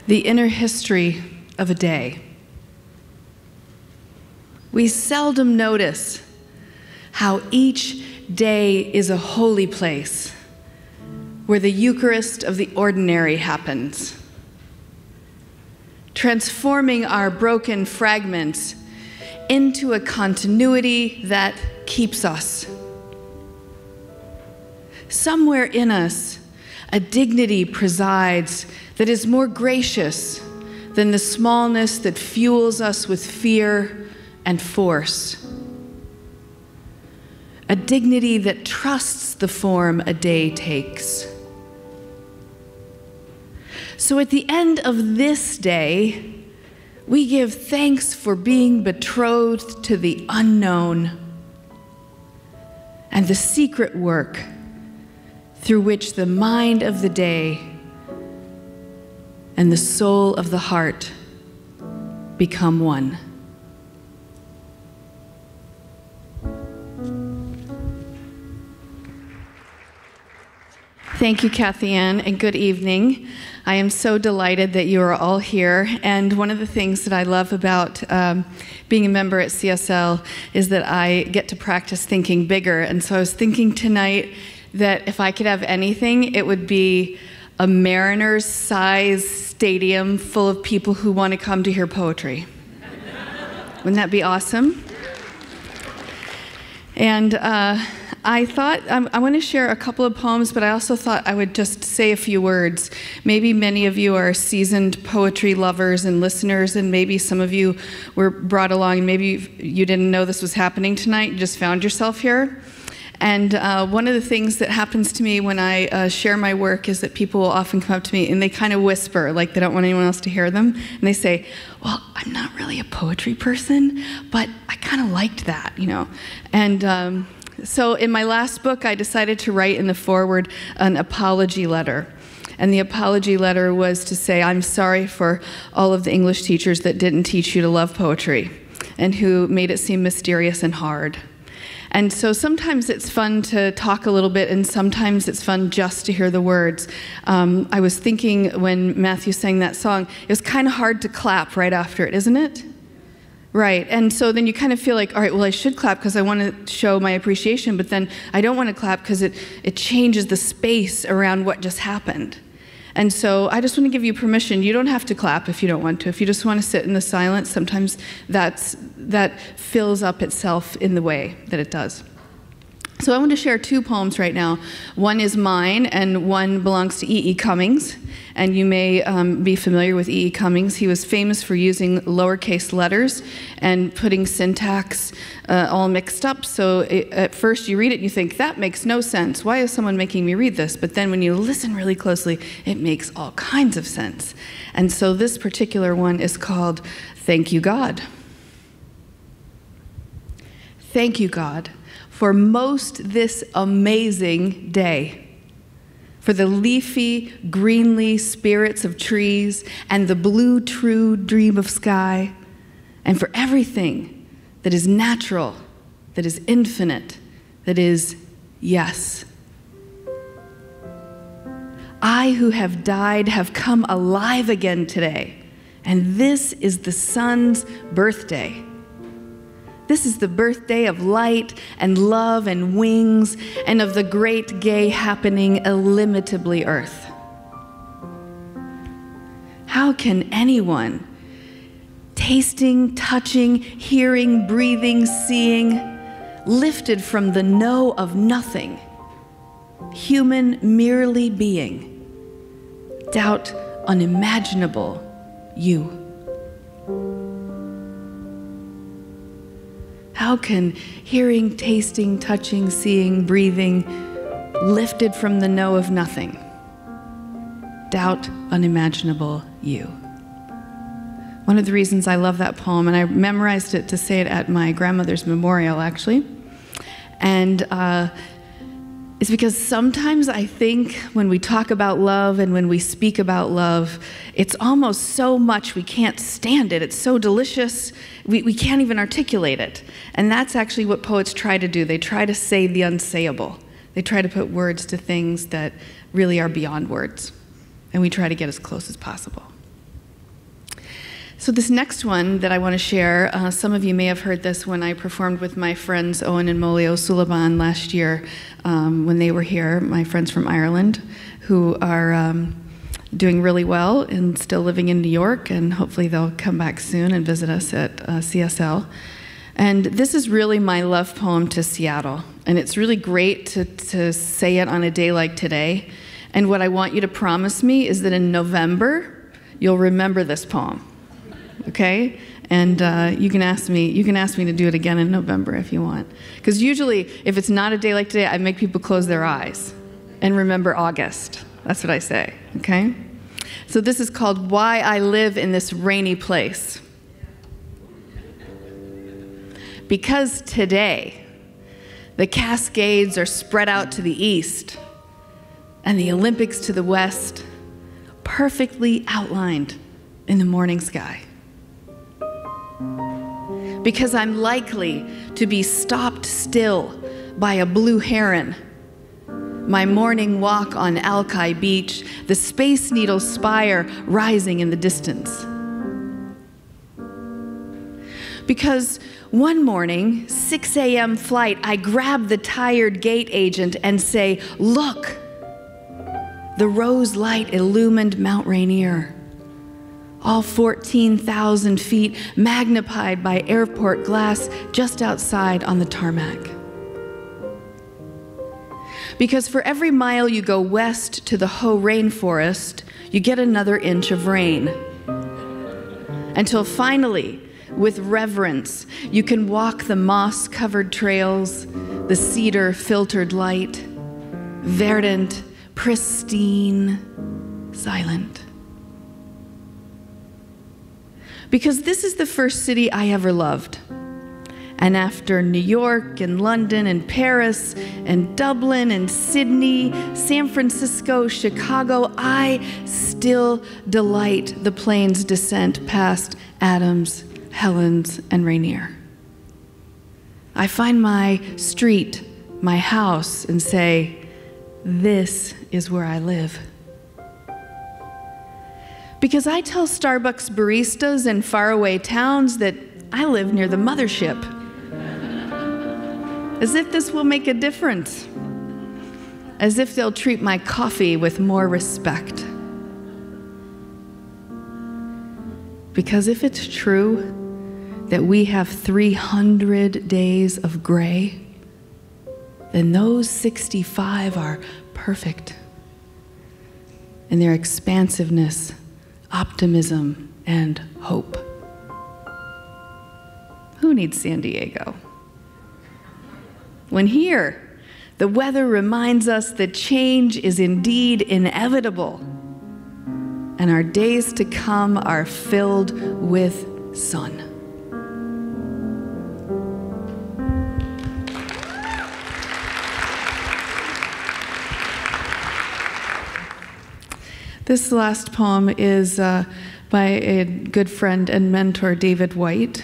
the inner history of a day. We seldom notice how each day is a holy place where the Eucharist of the ordinary happens, transforming our broken fragments into a continuity that keeps us. Somewhere in us, a dignity presides that is more gracious than the smallness that fuels us with fear and force. A dignity that trusts the form a day takes. So at the end of this day, we give thanks for being betrothed to the unknown and the secret work through which the mind of the day and the soul of the heart become one. Thank you, Kathy Ann, and good evening. I am so delighted that you are all here, and one of the things that I love about being a member at CSL is that I get to practice thinking bigger, and so I was thinking tonight that if I could have anything, it would be a Mariners-sized stadium full of people who want to come to hear poetry. Wouldn't that be awesome? And I thought, I want to share a couple of poems, but I also thought I would just say a few words. Maybe many of you are seasoned poetry lovers and listeners, and maybe some of you were brought along, and maybe you didn't know this was happening tonight, you just found yourself here. And one of the things that happens to me when I share my work is that people will often come up to me and they kind of whisper, like they don't want anyone else to hear them. And they say, well, I'm not really a poetry person, but I kind of liked that, you know. And so in my last book, I decided to write in the foreword an apology letter. And the apology letter was to say, I'm sorry for all of the English teachers that didn't teach you to love poetry and who made it seem mysterious and hard. And so sometimes it's fun to talk a little bit, and sometimes it's fun just to hear the words. I was thinking when Matthew sang that song, it was kind of hard to clap right after it, isn't it? Right, and so then you kind of feel like, all right, well, I should clap because I want to show my appreciation, but then I don't want to clap because it changes the space around what just happened. And so I just want to give you permission. You don't have to clap if you don't want to. If you just want to sit in the silence, sometimes that fills up itself in the way that it does. So I want to share two poems right now. One is mine, and one belongs to E.E. Cummings. And you may be familiar with E.E. Cummings. He was famous for using lowercase letters and putting syntax all mixed up. So at first you read it and you think, that makes no sense. Why is someone making me read this? But then when you listen really closely, it makes all kinds of sense. And so this particular one is called Thank You, God. Thank you, God, for most this amazing day, for the leafy, greenly spirits of trees and the blue, true dream of sky, and for everything that is natural, that is infinite, that is yes. I who have died have come alive again today, and this is the sun's birthday. This is the birthday of light and love and wings and of the great gay happening illimitably earth. How can anyone, tasting, touching, hearing, breathing, seeing, lifted from the no of nothing, human merely being, doubt unimaginable you? How can hearing, tasting, touching, seeing, breathing, lifted from the no of nothing, doubt unimaginable you? One of the reasons I love that poem, and I memorized it to say it at my grandmother's memorial, actually, and it's because sometimes I think when we talk about love and when we speak about love, it's almost so much we can't stand it. It's so delicious, we can't even articulate it. And that's actually what poets try to do. They try to say the unsayable. They try to put words to things that really are beyond words. And we try to get as close as possible. So this next one that I want to share, some of you may have heard this when I performed with my friends Owen and Molly O'Sullivan last year when they were here, my friends from Ireland, who are doing really well and still living in New York, and hopefully they'll come back soon and visit us at CSL. And this is really my love poem to Seattle, and it's really great to say it on a day like today. And what I want you to promise me is that in November, you'll remember this poem. Okay, and you can ask me to do it again in November if you want. Because usually, if it's not a day like today, I make people close their eyes and remember August. That's what I say. Okay. So this is called "Why I Live in This Rainy Place." Because today, the Cascades are spread out to the east, and the Olympics to the west, perfectly outlined in the morning sky. Because I'm likely to be stopped still by a blue heron, my morning walk on Alki Beach, the Space Needle spire rising in the distance. Because one morning, 6 a.m. flight, I grab the tired gate agent and say, "Look, the rose light illumined Mount Rainier. All 14,000 feet magnified by airport glass just outside on the tarmac." Because for every mile you go west to the Hoh rainforest, you get another inch of rain. Until finally, with reverence, you can walk the moss-covered trails, the cedar-filtered light, verdant, pristine, silent. Because this is the first city I ever loved. And after New York and London and Paris and Dublin and Sydney, San Francisco, Chicago, I still delight the plane's descent past Adams, Helens, and Rainier. I find my street, my house, and say, this is where I live. Because I tell Starbucks baristas in faraway towns that I live near the mothership. As if this will make a difference. As if they'll treat my coffee with more respect. Because if it's true that we have 300 days of gray, then those 65 are perfect in their expansiveness, optimism, and hope. Who needs San Diego? When here, the weather reminds us that change is indeed inevitable, and our days to come are filled with sun. This last poem is by a good friend and mentor, David White,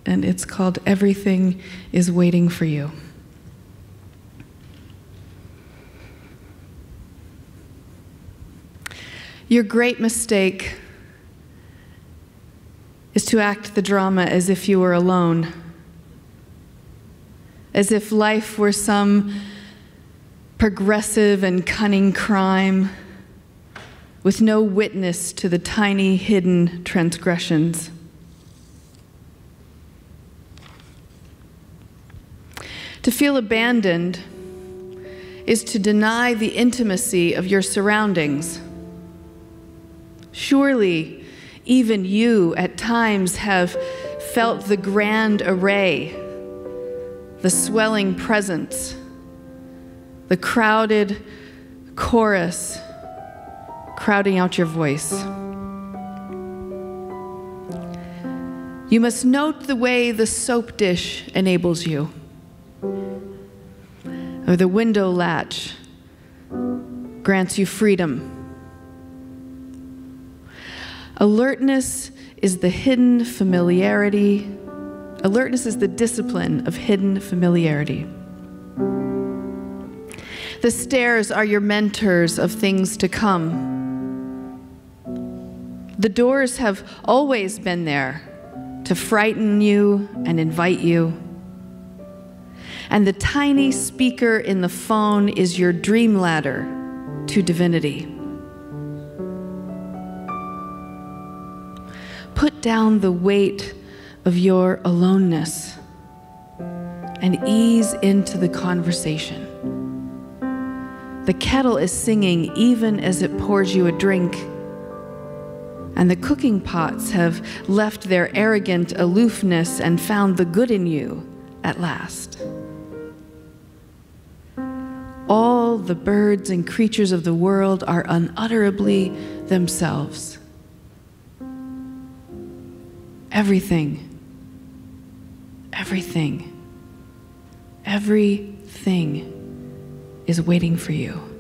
and it's called "Everything is Waiting for You." Your great mistake is to act the drama as if you were alone, as if life were some progressive and cunning crime with no witness to the tiny hidden transgressions. To feel abandoned is to deny the intimacy of your surroundings. Surely, even you at times have felt the grand array, the swelling presence, the crowded chorus crowding out your voice. You must note the way the soap dish enables you, or the window latch grants you freedom. Alertness is the hidden familiarity. Alertness is the discipline of hidden familiarity. The stairs are your mentors of things to come. The doors have always been there to frighten you and invite you. And the tiny speaker in the phone is your dream ladder to divinity. Put down the weight of your aloneness and ease into the conversation. The kettle is singing even as it pours you a drink, and the cooking pots have left their arrogant aloofness and found the good in you at last. All the birds and creatures of the world are unutterably themselves. Everything is waiting for you.